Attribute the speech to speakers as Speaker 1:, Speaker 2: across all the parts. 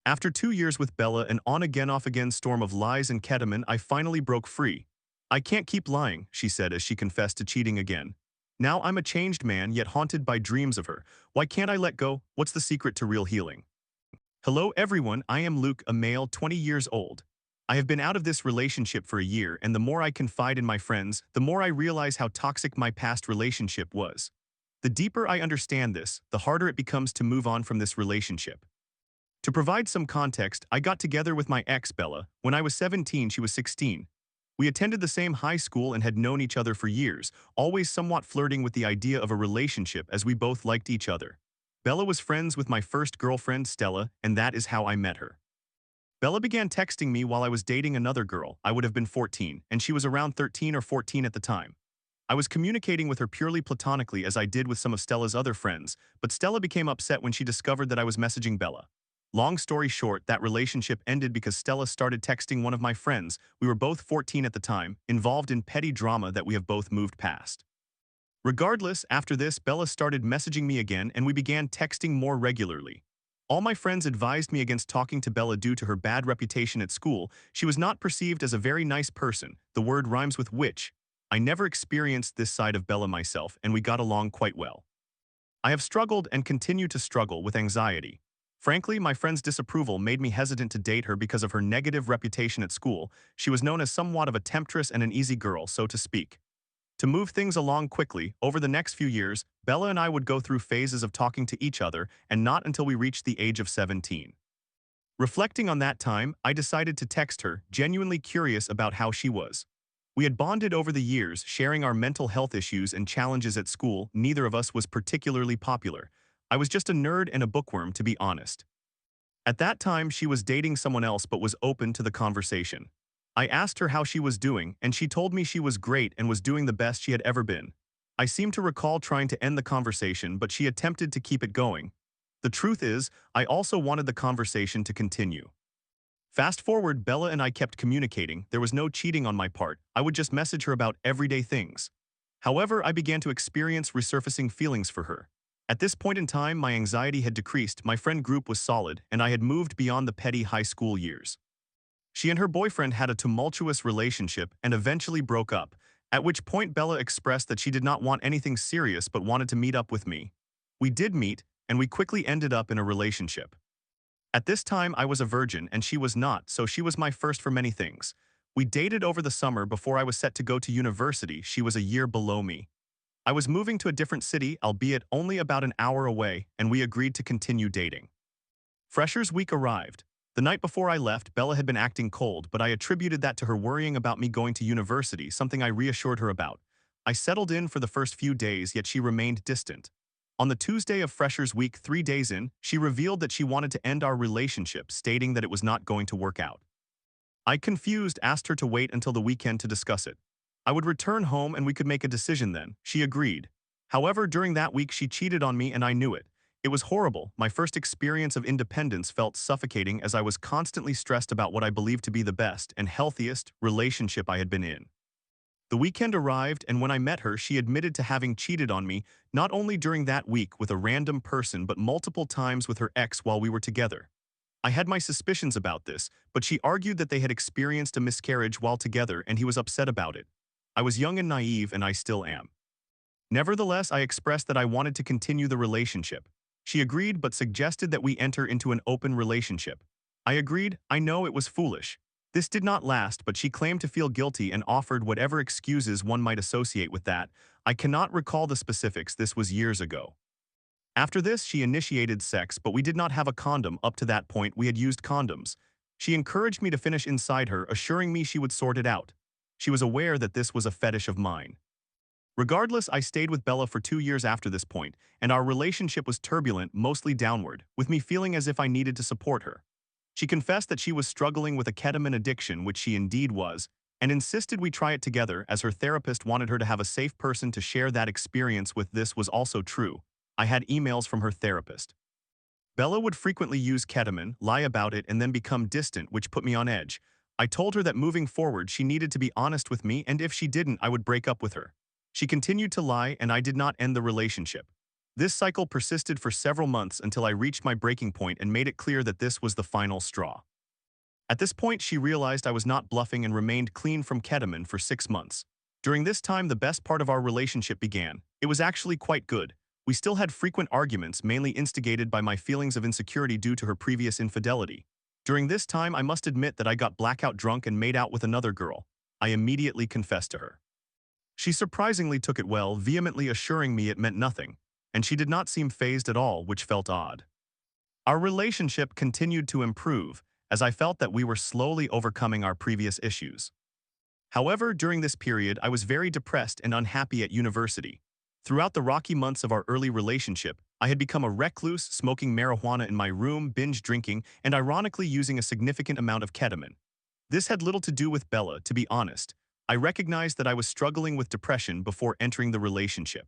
Speaker 1: After 2 years with Bella, an on-again off-again storm of lies and ketamine, I finally broke free. I can't keep lying, she said as she confessed to cheating again. Now I'm a changed man, yet haunted by dreams of her. Why can't I let go? What's the secret to real healing? Hello everyone, I am Luke, a male 20 years old. I have been out of this relationship for a year, and the more I confide in my friends, the more I realize how toxic my past relationship was. The deeper I understand this, the harder it becomes to move on from this relationship. To provide some context, I got together with my ex, Bella. When I was 17, she was 16. We attended the same high school and had known each other for years, always somewhat flirting with the idea of a relationship as we both liked each other. Bella was friends with my first girlfriend, Stella, and that is how I met her. Bella began texting me while I was dating another girl. I would have been 14, and she was around 13 or 14 at the time. I was communicating with her purely platonically as I did with some of Stella's other friends, but Stella became upset when she discovered that I was messaging Bella. Long story short, that relationship ended because Stella started texting one of my friends. We were both 14 at the time, involved in petty drama that we have both moved past. Regardless, after this, Bella started messaging me again and we began texting more regularly. All my friends advised me against talking to Bella due to her bad reputation at school. She was not perceived as a very nice person. The word rhymes with witch. I never experienced this side of Bella myself, and we got along quite well. I have struggled and continue to struggle with anxiety. Frankly, my friend's disapproval made me hesitant to date her because of her negative reputation at school. She was known as somewhat of a temptress and an easy girl, so to speak. To move things along quickly, over the next few years, Bella and I would go through phases of talking to each other, and not until we reached the age of 17. Reflecting on that time, I decided to text her, genuinely curious about how she was. We had bonded over the years, sharing our mental health issues and challenges at school. Neither of us was particularly popular. I was just a nerd and a bookworm, to be honest. At that time, she was dating someone else but was open to the conversation. I asked her how she was doing, and she told me she was great and was doing the best she had ever been. I seem to recall trying to end the conversation, but she attempted to keep it going. The truth is, I also wanted the conversation to continue. Fast forward, Bella and I kept communicating. There was no cheating on my part. I would just message her about everyday things. However, I began to experience resurfacing feelings for her. At this point in time, my anxiety had decreased, my friend group was solid, and I had moved beyond the petty high school years. She and her boyfriend had a tumultuous relationship and eventually broke up, at which point Bella expressed that she did not want anything serious but wanted to meet up with me. We did meet, and we quickly ended up in a relationship. At this time, I was a virgin and she was not, so she was my first for many things. We dated over the summer before I was set to go to university. She was a year below me. I was moving to a different city, albeit only about an hour away, and we agreed to continue dating. Freshers Week arrived. The night before I left, Bella had been acting cold, but I attributed that to her worrying about me going to university, something I reassured her about. I settled in for the first few days, yet she remained distant. On the Tuesday of Freshers Week, 3 days in, she revealed that she wanted to end our relationship, stating that it was not going to work out. I, confused, asked her to wait until the weekend to discuss it. I would return home and we could make a decision then. She agreed. However, during that week she cheated on me and I knew it. It was horrible. My first experience of independence felt suffocating as I was constantly stressed about what I believed to be the best and healthiest relationship I had been in. The weekend arrived, and when I met her, she admitted to having cheated on me, not only during that week with a random person but multiple times with her ex while we were together. I had my suspicions about this, but she argued that they had experienced a miscarriage while together and he was upset about it. I was young and naive, and I still am. Nevertheless, I expressed that I wanted to continue the relationship. She agreed but suggested that we enter into an open relationship. I agreed. I know it was foolish. This did not last, but she claimed to feel guilty and offered whatever excuses one might associate with that. I cannot recall the specifics, this was years ago. After this, she initiated sex, but we did not have a condom. Up to that point, we had used condoms. She encouraged me to finish inside her, assuring me she would sort it out. She was aware that this was a fetish of mine. Regardless, I stayed with Bella for 2 years after this point, and our relationship was turbulent, mostly downward, with me feeling as if I needed to support her. She confessed that she was struggling with a ketamine addiction, which she indeed was, and insisted we try it together as her therapist wanted her to have a safe person to share that experience with. This was also true. I had emails from her therapist. Bella would frequently use ketamine, lie about it, and then become distant, which put me on edge. I told her that moving forward she needed to be honest with me, and if she didn't, I would break up with her. She continued to lie, and I did not end the relationship. This cycle persisted for several months until I reached my breaking point and made it clear that this was the final straw. At this point, she realized I was not bluffing and remained clean from ketamine for 6 months. During this time, the best part of our relationship began. It was actually quite good. We still had frequent arguments, mainly instigated by my feelings of insecurity due to her previous infidelity. During this time, I must admit that I got blackout drunk and made out with another girl. I immediately confessed to her. She surprisingly took it well, vehemently assuring me it meant nothing, and she did not seem fazed at all, which felt odd. Our relationship continued to improve, as I felt that we were slowly overcoming our previous issues. However, during this period, I was very depressed and unhappy at university. Throughout the rocky months of our early relationship, I had become a recluse, smoking marijuana in my room, binge drinking, and ironically using a significant amount of ketamine. This had little to do with Bella, to be honest. I recognized that I was struggling with depression before entering the relationship.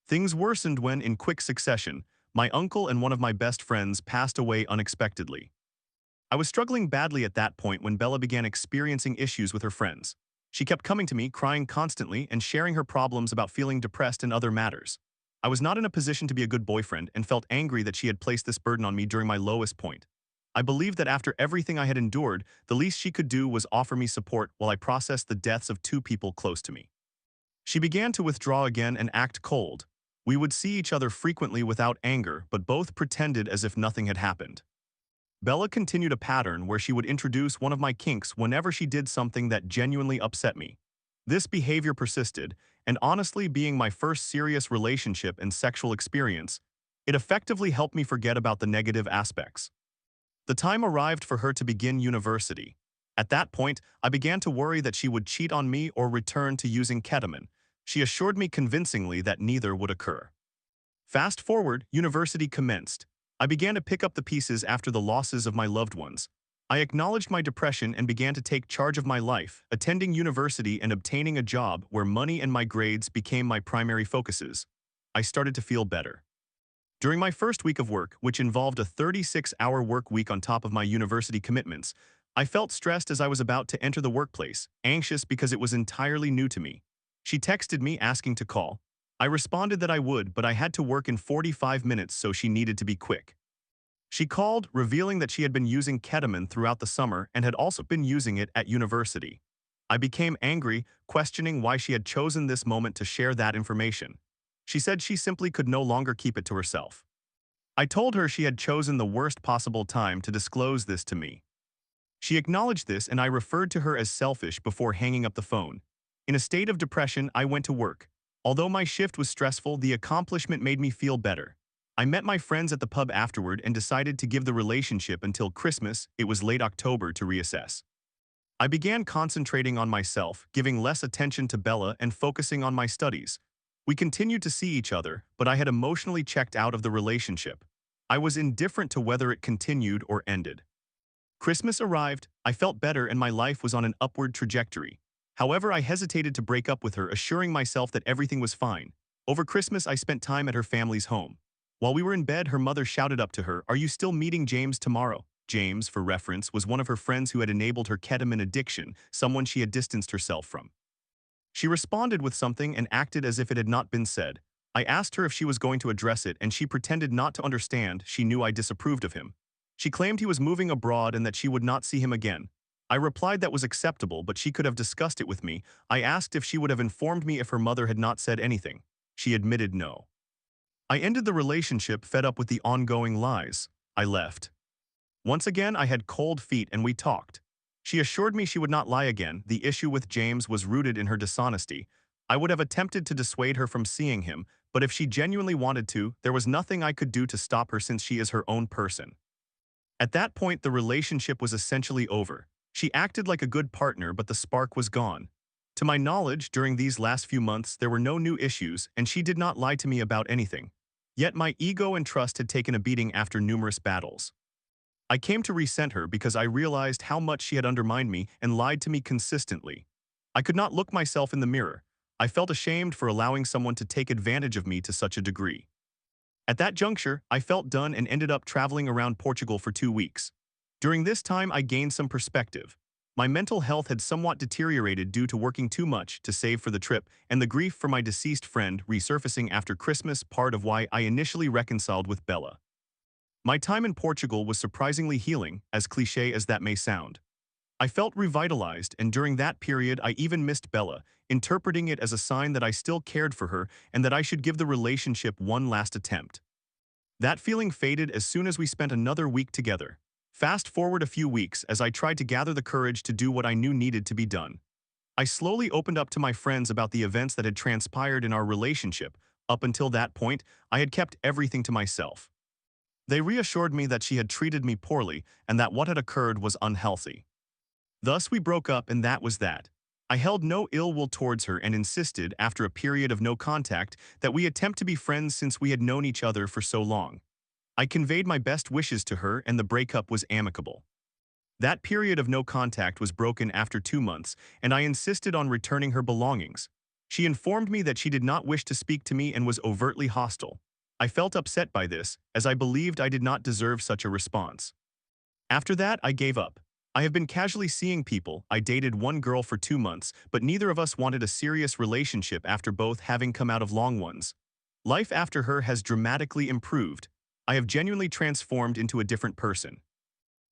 Speaker 1: Things worsened when, in quick succession, my uncle and one of my best friends passed away unexpectedly. I was struggling badly at that point when Bella began experiencing issues with her friends. She kept coming to me, crying constantly, and sharing her problems about feeling depressed and other matters. I was not in a position to be a good boyfriend and felt angry that she had placed this burden on me during my lowest point. I believed that after everything I had endured, the least she could do was offer me support while I processed the deaths of two people close to me. She began to withdraw again and act cold. We would see each other frequently without anger, but both pretended as if nothing had happened. Bella continued a pattern where she would introduce one of my kinks whenever she did something that genuinely upset me. This behavior persisted, and honestly, being my first serious relationship and sexual experience, it effectively helped me forget about the negative aspects. The time arrived for her to begin university. At that point, I began to worry that she would cheat on me or return to using ketamine. She assured me convincingly that neither would occur. Fast forward, university commenced. I began to pick up the pieces after the losses of my loved ones. I acknowledged my depression and began to take charge of my life, attending university and obtaining a job where money and my grades became my primary focuses. I started to feel better. During my first week of work, which involved a 36-hour work week on top of my university commitments, I felt stressed as I was about to enter the workplace, anxious because it was entirely new to me. She texted me asking to call. I responded that I would, but I had to work in 45 minutes, so she needed to be quick. She called, revealing that she had been using ketamine throughout the summer and had also been using it at university. I became angry, questioning why she had chosen this moment to share that information. She said she simply could no longer keep it to herself. I told her she had chosen the worst possible time to disclose this to me. She acknowledged this, and I referred to her as selfish before hanging up the phone. In a state of depression, I went to work. Although my shift was stressful, the accomplishment made me feel better. I met my friends at the pub afterward and decided to give the relationship until Christmas. It was late October to reassess. I began concentrating on myself, giving less attention to Bella and focusing on my studies. We continued to see each other, but I had emotionally checked out of the relationship. I was indifferent to whether it continued or ended. Christmas arrived, I felt better, and my life was on an upward trajectory. However, I hesitated to break up with her, assuring myself that everything was fine. Over Christmas, I spent time at her family's home. While we were in bed, her mother shouted up to her, "Are you still meeting James tomorrow?" James, for reference, was one of her friends who had enabled her ketamine addiction, someone she had distanced herself from. She responded with something and acted as if it had not been said. I asked her if she was going to address it, and she pretended not to understand. She knew I disapproved of him. She claimed he was moving abroad and that she would not see him again. I replied that was acceptable, but she could have discussed it with me. I asked if she would have informed me if her mother had not said anything. She admitted no. I ended the relationship, fed up with the ongoing lies. I left. Once again, I had cold feet and we talked. She assured me she would not lie again. The issue with James was rooted in her dishonesty. I would have attempted to dissuade her from seeing him, but if she genuinely wanted to, there was nothing I could do to stop her since she is her own person. At that point, the relationship was essentially over. She acted like a good partner, but the spark was gone. To my knowledge, during these last few months, there were no new issues, and she did not lie to me about anything. Yet my ego and trust had taken a beating after numerous battles. I came to resent her because I realized how much she had undermined me and lied to me consistently. I could not look myself in the mirror. I felt ashamed for allowing someone to take advantage of me to such a degree. At that juncture, I felt done and ended up traveling around Portugal for 2 weeks. During this time, I gained some perspective. My mental health had somewhat deteriorated due to working too much to save for the trip, and the grief for my deceased friend resurfacing after Christmas part of why I initially reconciled with Bella. My time in Portugal was surprisingly healing, as cliché as that may sound. I felt revitalized, and during that period I even missed Bella, interpreting it as a sign that I still cared for her and that I should give the relationship one last attempt. That feeling faded as soon as we spent another week together. Fast forward a few weeks as I tried to gather the courage to do what I knew needed to be done. I slowly opened up to my friends about the events that had transpired in our relationship. Up until that point, I had kept everything to myself. They reassured me that she had treated me poorly and that what had occurred was unhealthy. Thus we broke up, and that was that. I held no ill will towards her and insisted, after a period of no contact, that we attempt to be friends since we had known each other for so long. I conveyed my best wishes to her, and the breakup was amicable. That period of no contact was broken after 2 months, and I insisted on returning her belongings. She informed me that she did not wish to speak to me and was overtly hostile. I felt upset by this, as I believed I did not deserve such a response. After that, I gave up. I have been casually seeing people. I dated one girl for 2 months, but neither of us wanted a serious relationship after both having come out of long ones. Life after her has dramatically improved. I have genuinely transformed into a different person.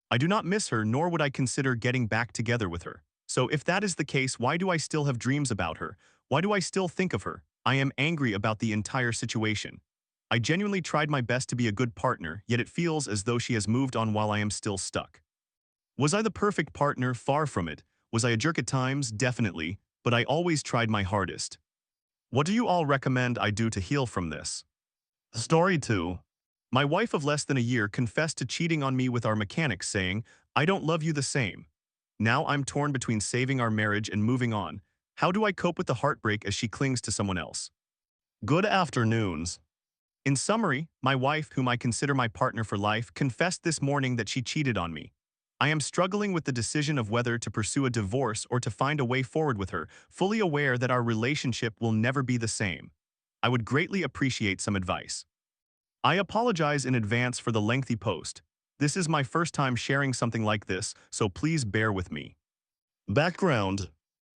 Speaker 1: I do not miss her, nor would I consider getting back together with her. So if that is the case, why do I still have dreams about her? Why do I still think of her? I am angry about the entire situation. I genuinely tried my best to be a good partner, yet it feels as though she has moved on while I am still stuck. Was I the perfect partner? Far from it. Was I a jerk at times? Definitely, but I always tried my hardest. What do you all recommend I do to heal from this? Story 2. My wife of less than a year confessed to cheating on me with our mechanic, saying, "I don't love you the same." Now I'm torn between saving our marriage and moving on. How do I cope with the heartbreak as she clings to someone else? Good afternoons. In summary, my wife, whom I consider my partner for life, confessed this morning that she cheated on me. I am struggling with the decision of whether to pursue a divorce or to find a way forward with her, fully aware that our relationship will never be the same. I would greatly appreciate some advice. I apologize in advance for the lengthy post. This is my first time sharing something like this, so please bear with me. Background.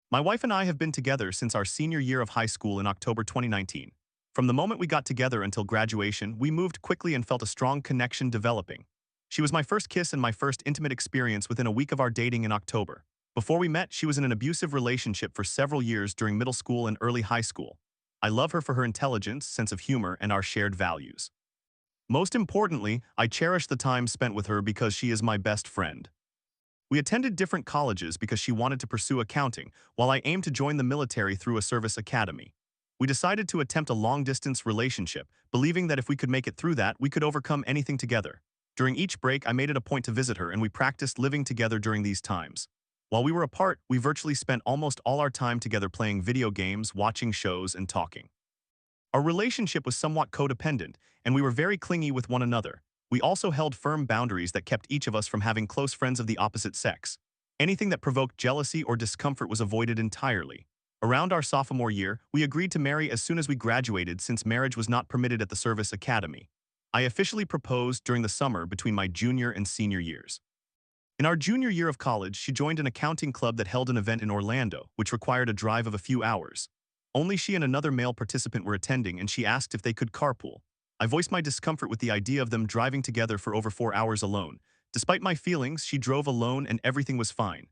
Speaker 1: My wife and I have been together since our senior year of high school in October 2019. From the moment we got together until graduation, we moved quickly and felt a strong connection developing. She was my first kiss and my first intimate experience within a week of our dating in October. Before we met, she was in an abusive relationship for several years during middle school and early high school. I love her for her intelligence, sense of humor, and our shared values. Most importantly, I cherish the time spent with her because she is my best friend. We attended different colleges because she wanted to pursue accounting, while I aimed to join the military through a service academy. We decided to attempt a long-distance relationship, believing that if we could make it through that, we could overcome anything together. During each break, I made it a point to visit her, and we practiced living together during these times. While we were apart, we virtually spent almost all our time together playing video games, watching shows, and talking. Our relationship was somewhat codependent, and we were very clingy with one another. We also held firm boundaries that kept each of us from having close friends of the opposite sex. Anything that provoked jealousy or discomfort was avoided entirely. Around our sophomore year, we agreed to marry as soon as we graduated since marriage was not permitted at the service academy. I officially proposed during the summer between my junior and senior years. In our junior year of college, she joined an accounting club that held an event in Orlando, which required a drive of a few hours. Only she and another male participant were attending, and she asked if they could carpool. I voiced my discomfort with the idea of them driving together for over 4 hours alone. Despite my feelings, she drove alone and everything was fine.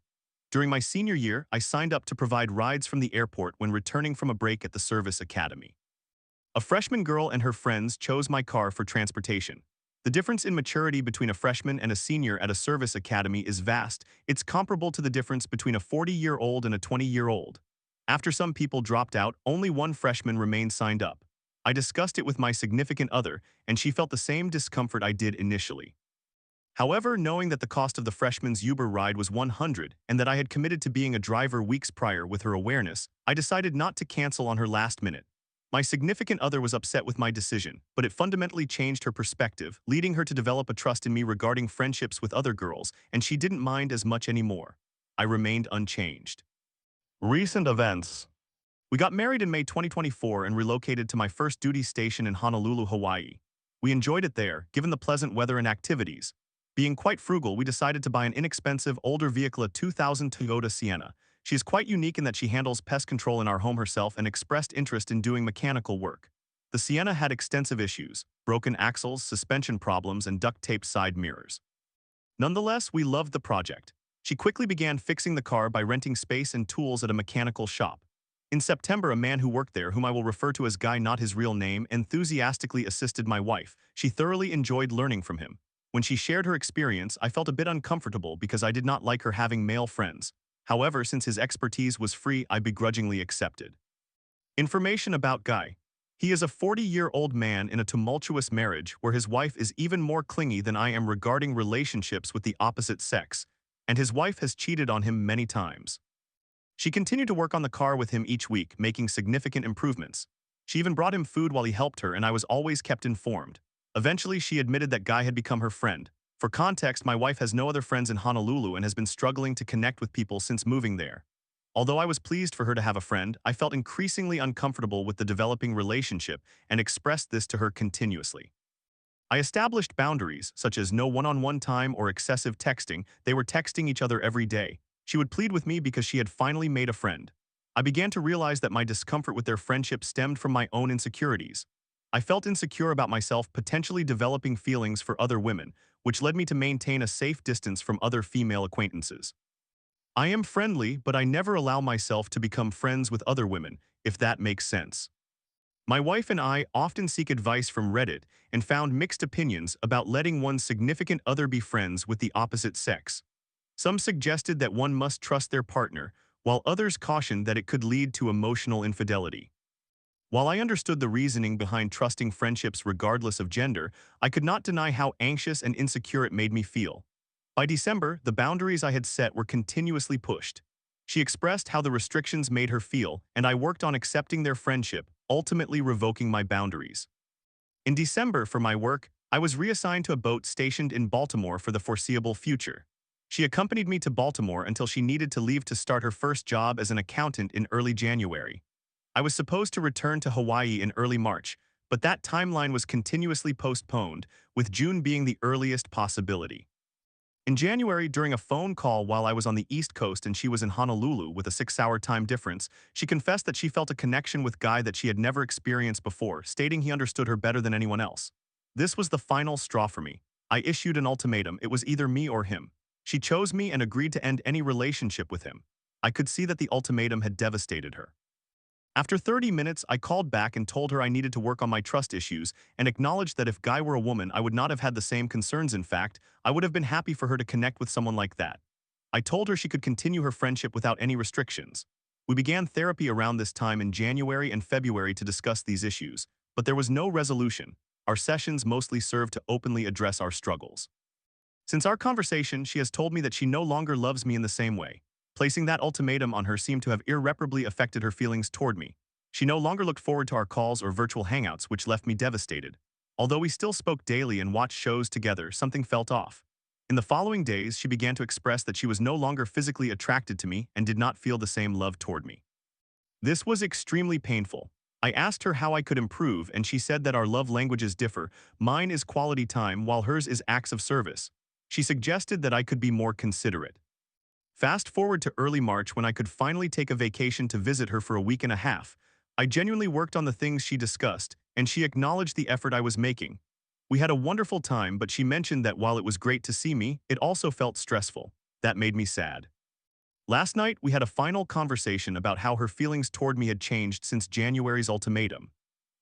Speaker 1: During my senior year, I signed up to provide rides from the airport when returning from a break at the service academy. A freshman girl and her friends chose my car for transportation. The difference in maturity between a freshman and a senior at a service academy is vast. It's comparable to the difference between a 40-year-old and a 20-year-old. After some people dropped out, only one freshman remained signed up. I discussed it with my significant other, and she felt the same discomfort I did initially. However, knowing that the cost of the freshman's Uber ride was $100 and that I had committed to being a driver weeks prior with her awareness, I decided not to cancel on her last minute. My significant other was upset with my decision, but it fundamentally changed her perspective, leading her to develop a trust in me regarding friendships with other girls, and she didn't mind as much anymore. I remained unchanged. Recent events. We got married in May 2024 and relocated to my first duty station in Honolulu, Hawaii. We enjoyed it there, given the pleasant weather and activities. Being quite frugal, we decided to buy an inexpensive, older vehicle, a 2000 Toyota Sienna. She is quite unique in that she handles pest control in our home herself and expressed interest in doing mechanical work. The Sienna had extensive issues: broken axles, suspension problems, and duct-taped side mirrors. Nonetheless, we loved the project. She quickly began fixing the car by renting space and tools at a mechanical shop. In September, a man who worked there, whom I will refer to as Guy, not his real name, enthusiastically assisted my wife. She thoroughly enjoyed learning from him. When she shared her experience, I felt a bit uncomfortable because I did not like her having male friends. However, since his expertise was free, I begrudgingly accepted. Information about Guy. He is a 40-year-old man in a tumultuous marriage where his wife is even more clingy than I am regarding relationships with the opposite sex, and his wife has cheated on him many times. She continued to work on the car with him each week, making significant improvements. She even brought him food while he helped her, and I was always kept informed. Eventually, she admitted that Guy had become her friend. For context, my wife has no other friends in Honolulu and has been struggling to connect with people since moving there. Although I was pleased for her to have a friend, I felt increasingly uncomfortable with the developing relationship and expressed this to her continuously. I established boundaries, such as no one-on-one time or excessive texting. They were texting each other every day. She would plead with me because she had finally made a friend. I began to realize that my discomfort with their friendship stemmed from my own insecurities. I felt insecure about myself potentially developing feelings for other women, which led me to maintain a safe distance from other female acquaintances. I am friendly, but I never allow myself to become friends with other women, if that makes sense. My wife and I often seek advice from Reddit and found mixed opinions about letting one's significant other be friends with the opposite sex. Some suggested that one must trust their partner, while others cautioned that it could lead to emotional infidelity. While I understood the reasoning behind trusting friendships regardless of gender, I could not deny how anxious and insecure it made me feel. By December, the boundaries I had set were continuously pushed. She expressed how the restrictions made her feel, and I worked on accepting their friendship, ultimately revoking my boundaries. In December, for my work, I was reassigned to a boat stationed in Baltimore for the foreseeable future. She accompanied me to Baltimore until she needed to leave to start her first job as an accountant in early January. I was supposed to return to Hawaii in early March, but that timeline was continuously postponed, with June being the earliest possibility. In January, during a phone call while I was on the East Coast and she was in Honolulu with a 6-hour time difference, she confessed that she felt a connection with Guy that she had never experienced before, stating he understood her better than anyone else. This was the final straw for me. I issued an ultimatum. It was either me or him. She chose me and agreed to end any relationship with him. I could see that the ultimatum had devastated her. After 30 minutes, I called back and told her I needed to work on my trust issues and acknowledged that if Guy were a woman, I would not have had the same concerns. In fact, I would have been happy for her to connect with someone like that. I told her she could continue her friendship without any restrictions. We began therapy around this time in January and February to discuss these issues, but there was no resolution. Our sessions mostly served to openly address our struggles. Since our conversation, she has told me that she no longer loves me in the same way. Placing that ultimatum on her seemed to have irreparably affected her feelings toward me. She no longer looked forward to our calls or virtual hangouts, which left me devastated. Although we still spoke daily and watched shows together, something felt off. In the following days, she began to express that she was no longer physically attracted to me and did not feel the same love toward me. This was extremely painful. I asked her how I could improve, and she said that our love languages differ. Mine is quality time, while hers is acts of service. She suggested that I could be more considerate. Fast forward to early March when I could finally take a vacation to visit her for a week and a half. I genuinely worked on the things she discussed, and she acknowledged the effort I was making. We had a wonderful time, but she mentioned that while it was great to see me, it also felt stressful. That made me sad. Last night, we had a final conversation about how her feelings toward me had changed since January's ultimatum.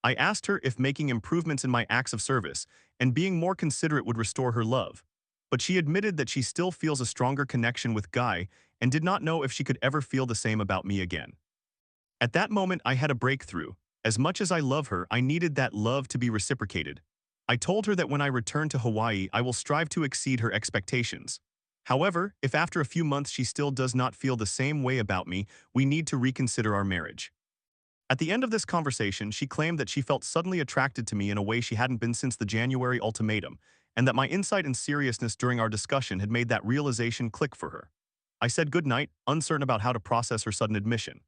Speaker 1: I asked her if making improvements in my acts of service and being more considerate would restore her love. But she admitted that she still feels a stronger connection with Guy and did not know if she could ever feel the same about me again. At that moment, I had a breakthrough. As much as I love her, I needed that love to be reciprocated. I told her that when I return to Hawaii, I will strive to exceed her expectations. However, if after a few months she still does not feel the same way about me, we need to reconsider our marriage. At the end of this conversation, she claimed that she felt suddenly attracted to me in a way she hadn't been since the January ultimatum, and that my insight and seriousness during our discussion had made that realization click for her. I said goodnight, uncertain about how to process her sudden admission.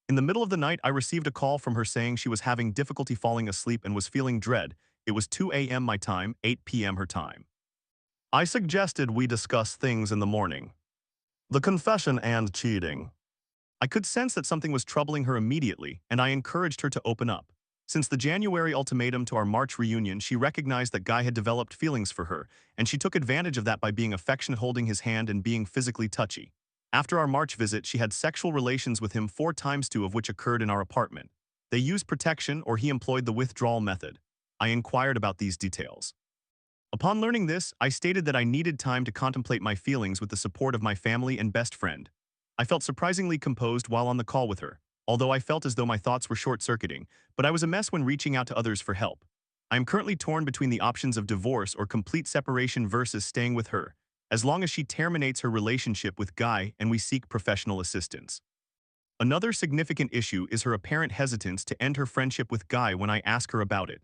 Speaker 1: In the middle of the night, I received a call from her saying she was having difficulty falling asleep and was feeling dread. It was 2 a.m. my time, 8 p.m. her time. I suggested we discuss things in the morning. The confession and cheating. I could sense that something was troubling her immediately, and I encouraged her to open up. Since the January ultimatum to our March reunion, she recognized that Guy had developed feelings for her, and she took advantage of that by being affectionate, holding his hand and being physically touchy. After our March visit, she had sexual relations with him 4 times, 2 of which occurred in our apartment. They used protection, or he employed the withdrawal method. I inquired about these details. Upon learning this, I stated that I needed time to contemplate my feelings with the support of my family and best friend. I felt surprisingly composed while on the call with her, although I felt as though my thoughts were short-circuiting, but I was a mess when reaching out to others for help. I am currently torn between the options of divorce or complete separation versus staying with her, as long as she terminates her relationship with Guy and we seek professional assistance. Another significant issue is her apparent hesitance to end her friendship with Guy when I ask her about it.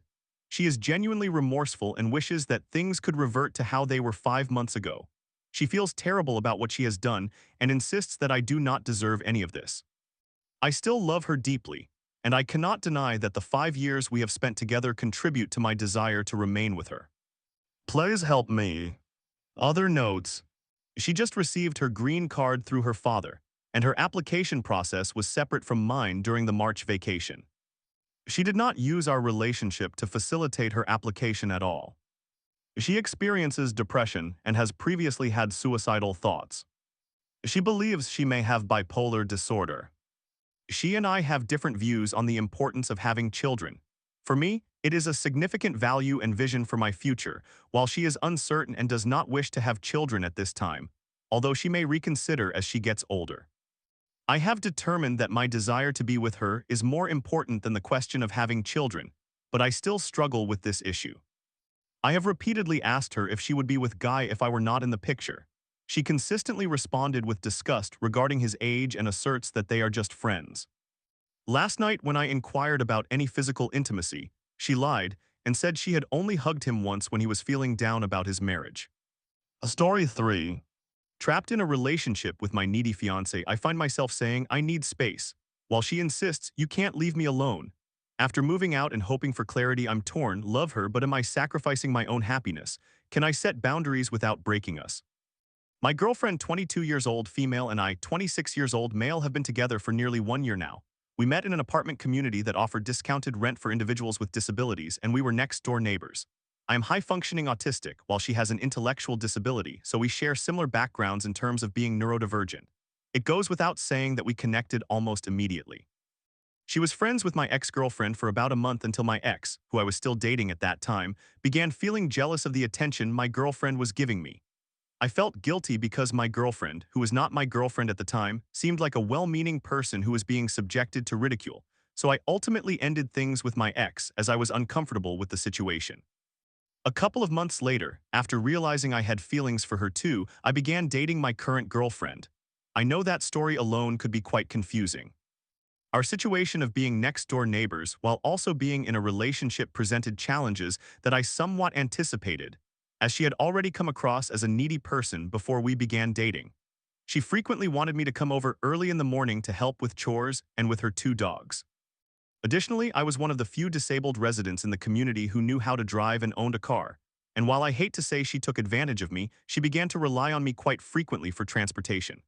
Speaker 1: She is genuinely remorseful and wishes that things could revert to how they were 5 months ago. She feels terrible about what she has done and insists that I do not deserve any of this. I still love her deeply, and I cannot deny that the 5 years we have spent together contribute to my desire to remain with her. Please help me. Other notes. She just received her green card through her father, and her application process was separate from mine during the March vacation. She did not use our relationship to facilitate her application at all. She experiences depression and has previously had suicidal thoughts. She believes she may have bipolar disorder. She and I have different views on the importance of having children. For me, it is a significant value and vision for my future, while she is uncertain and does not wish to have children at this time, although she may reconsider as she gets older. I have determined that my desire to be with her is more important than the question of having children, but I still struggle with this issue. I have repeatedly asked her if she would be with Guy if I were not in the picture. She consistently responded with disgust regarding his age and asserts that they are just friends. Last night, when I inquired about any physical intimacy, she lied and said she had only hugged him once when he was feeling down about his marriage. Story 3. Trapped in a relationship with my needy fiancé, I find myself saying I need space, while she insists you can't leave me alone. After moving out and hoping for clarity, I'm torn, love her, but am I sacrificing my own happiness? Can I set boundaries without breaking us? My girlfriend, 22 years old female, and I, 26 years old male, have been together for nearly 1 year now. We met in an apartment community that offered discounted rent for individuals with disabilities, and we were next-door neighbors. I am high-functioning autistic, while she has an intellectual disability, so we share similar backgrounds in terms of being neurodivergent. It goes without saying that we connected almost immediately. She was friends with my ex-girlfriend for about a month until my ex, who I was still dating at that time, began feeling jealous of the attention my girlfriend was giving me. I felt guilty because my girlfriend, who was not my girlfriend at the time, seemed like a well-meaning person who was being subjected to ridicule, so I ultimately ended things with my ex as I was uncomfortable with the situation. A couple of months later, after realizing I had feelings for her too, I began dating my current girlfriend. I know that story alone could be quite confusing. Our situation of being next-door neighbors while also being in a relationship presented challenges that I somewhat anticipated, as she had already come across as a needy person before we began dating. She frequently wanted me to come over early in the morning to help with chores and with her 2 dogs. Additionally, I was one of the few disabled residents in the community who knew how to drive and owned a car, and while I hate to say she took advantage of me, she began to rely on me quite frequently for transportation.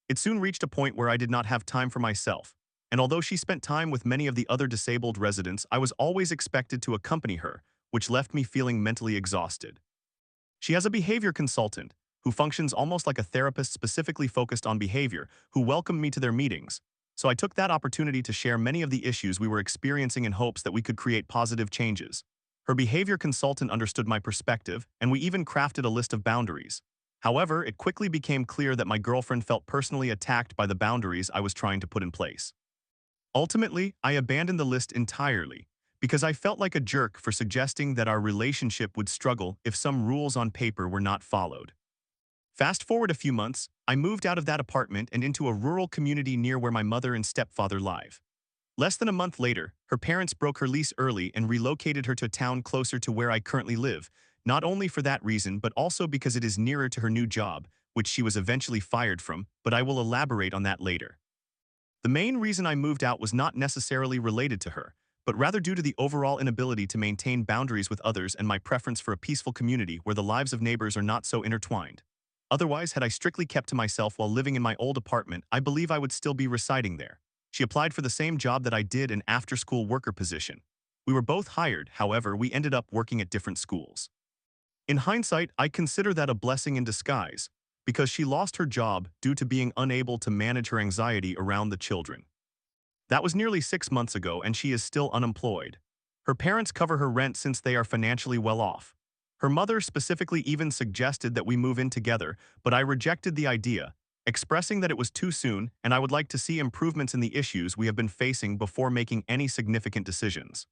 Speaker 1: It soon reached a point where I did not have time for myself, and although she spent time with many of the other disabled residents, I was always expected to accompany her, which left me feeling mentally exhausted. She has a behavior consultant, who functions almost like a therapist specifically focused on behavior, who welcomed me to their meetings. So I took that opportunity to share many of the issues we were experiencing in hopes that we could create positive changes. Her behavior consultant understood my perspective, and we even crafted a list of boundaries. However, it quickly became clear that my girlfriend felt personally attacked by the boundaries I was trying to put in place. Ultimately, I abandoned the list entirely, because I felt like a jerk for suggesting that our relationship would struggle if some rules on paper were not followed. Fast forward a few months, I moved out of that apartment and into a rural community near where my mother and stepfather live. Less than a month later, her parents broke her lease early and relocated her to a town closer to where I currently live, not only for that reason but also because it is nearer to her new job, which she was eventually fired from, but I will elaborate on that later. The main reason I moved out was not necessarily related to her, but rather due to the overall inability to maintain boundaries with others and my preference for a peaceful community where the lives of neighbors are not so intertwined. Otherwise, had I strictly kept to myself while living in my old apartment, I believe I would still be residing there. She applied for the same job that I did, an after-school worker position. We were both hired, however, we ended up working at different schools. In hindsight, I consider that a blessing in disguise, because she lost her job due to being unable to manage her anxiety around the children. That was nearly 6 months ago and she is still unemployed. Her parents cover her rent since they are financially well off. Her mother specifically even suggested that we move in together, but I rejected the idea, expressing that it was too soon and I would like to see improvements in the issues we have been facing before making any significant decisions.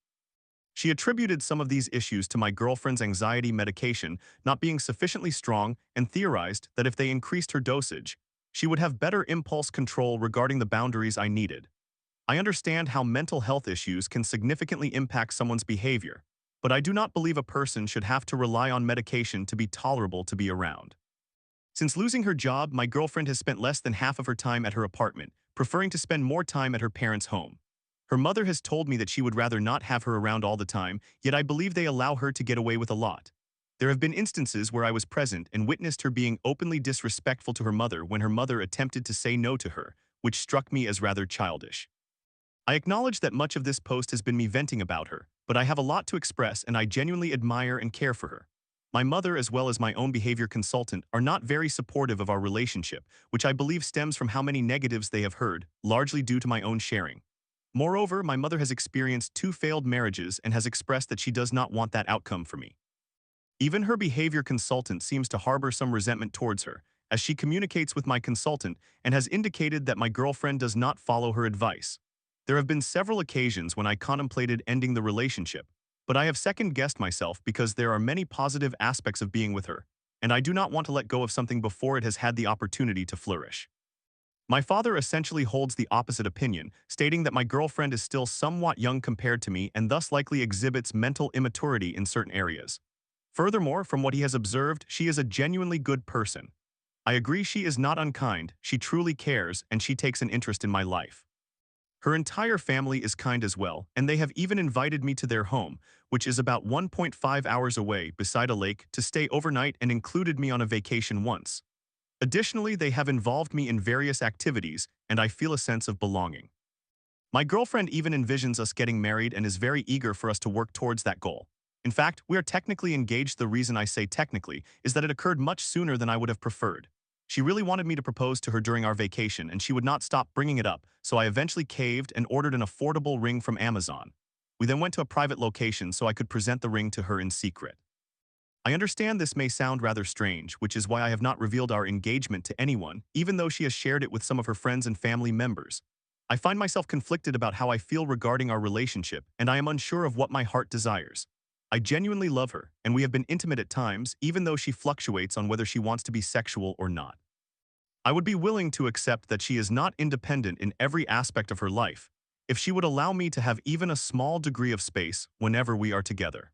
Speaker 1: She attributed some of these issues to my girlfriend's anxiety medication not being sufficiently strong and theorized that if they increased her dosage, she would have better impulse control regarding the boundaries I needed. I understand how mental health issues can significantly impact someone's behavior, but I do not believe a person should have to rely on medication to be tolerable to be around. Since losing her job, my girlfriend has spent less than half of her time at her apartment, preferring to spend more time at her parents' home. Her mother has told me that she would rather not have her around all the time, yet I believe they allow her to get away with a lot. There have been instances where I was present and witnessed her being openly disrespectful to her mother when her mother attempted to say no to her, which struck me as rather childish. I acknowledge that much of this post has been me venting about her, but I have a lot to express and I genuinely admire and care for her. My mother, as well as my own behavior consultant, are not very supportive of our relationship, which I believe stems from how many negatives they have heard, largely due to my own sharing. Moreover, my mother has experienced 2 failed marriages and has expressed that she does not want that outcome for me. Even her behavior consultant seems to harbor some resentment towards her, as she communicates with my consultant and has indicated that my girlfriend does not follow her advice. There have been several occasions when I contemplated ending the relationship, but I have second-guessed myself because there are many positive aspects of being with her, and I do not want to let go of something before it has had the opportunity to flourish. My father essentially holds the opposite opinion, stating that my girlfriend is still somewhat young compared to me and thus likely exhibits mental immaturity in certain areas. Furthermore, from what he has observed, she is a genuinely good person. I agree she is not unkind, she truly cares, and she takes an interest in my life. Her entire family is kind as well, and they have even invited me to their home, which is about 1.5 hours away beside a lake, to stay overnight and included me on a vacation once. Additionally, they have involved me in various activities, and I feel a sense of belonging. My girlfriend even envisions us getting married and is very eager for us to work towards that goal. In fact, we are technically engaged. The reason I say technically is that it occurred much sooner than I would have preferred. She really wanted me to propose to her during our vacation, and she would not stop bringing it up, so I eventually caved and ordered an affordable ring from Amazon. We then went to a private location so I could present the ring to her in secret. I understand this may sound rather strange, which is why I have not revealed our engagement to anyone, even though she has shared it with some of her friends and family members. I find myself conflicted about how I feel regarding our relationship, and I am unsure of what my heart desires. I genuinely love her, and we have been intimate at times, even though she fluctuates on whether she wants to be sexual or not. I would be willing to accept that she is not independent in every aspect of her life, if she would allow me to have even a small degree of space whenever we are together.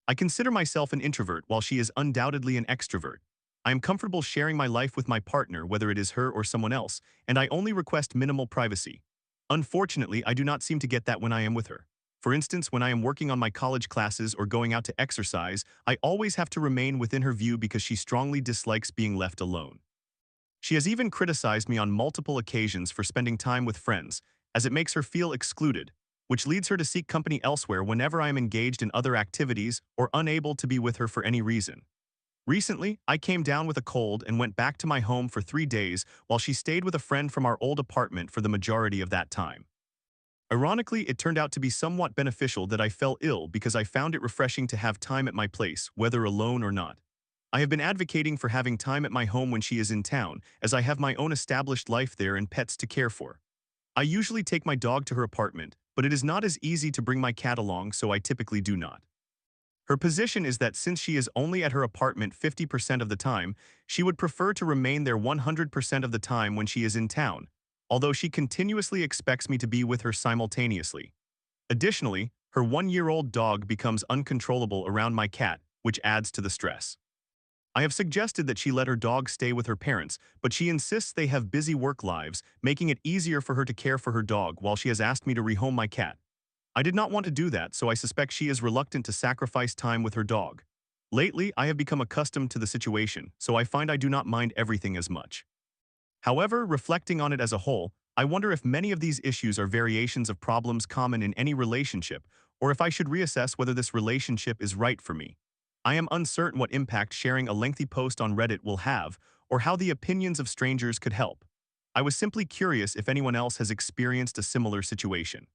Speaker 1: I consider myself an introvert while she is undoubtedly an extrovert. I am comfortable sharing my life with my partner, whether it is her or someone else, and I only request minimal privacy. Unfortunately, I do not seem to get that when I am with her. For instance, when I am working on my college classes or going out to exercise, I always have to remain within her view because she strongly dislikes being left alone. She has even criticized me on multiple occasions for spending time with friends, as it makes her feel excluded, which leads her to seek company elsewhere whenever I am engaged in other activities or unable to be with her for any reason. Recently, I came down with a cold and went back to my home for 3 days while she stayed with a friend from our old apartment for the majority of that time. Ironically, it turned out to be somewhat beneficial that I fell ill because I found it refreshing to have time at my place, whether alone or not. I have been advocating for having time at my home when she is in town, as I have my own established life there and pets to care for. I usually take my dog to her apartment, but it is not as easy to bring my cat along, so I typically do not. Her position is that since she is only at her apartment 50% of the time, she would prefer to remain there 100% of the time when she is in town, although she continuously expects me to be with her simultaneously. Additionally, her 1-year-old dog becomes uncontrollable around my cat, which adds to the stress. I have suggested that she let her dog stay with her parents, but she insists they have busy work lives, making it easier for her to care for her dog while she has asked me to rehome my cat. I did not want to do that, so I suspect she is reluctant to sacrifice time with her dog. Lately, I have become accustomed to the situation, so I find I do not mind everything as much. However, reflecting on it as a whole, I wonder if many of these issues are variations of problems common in any relationship, or if I should reassess whether this relationship is right for me. I am uncertain what impact sharing a lengthy post on Reddit will have, or how the opinions of strangers could help. I was simply curious if anyone else has experienced a similar situation.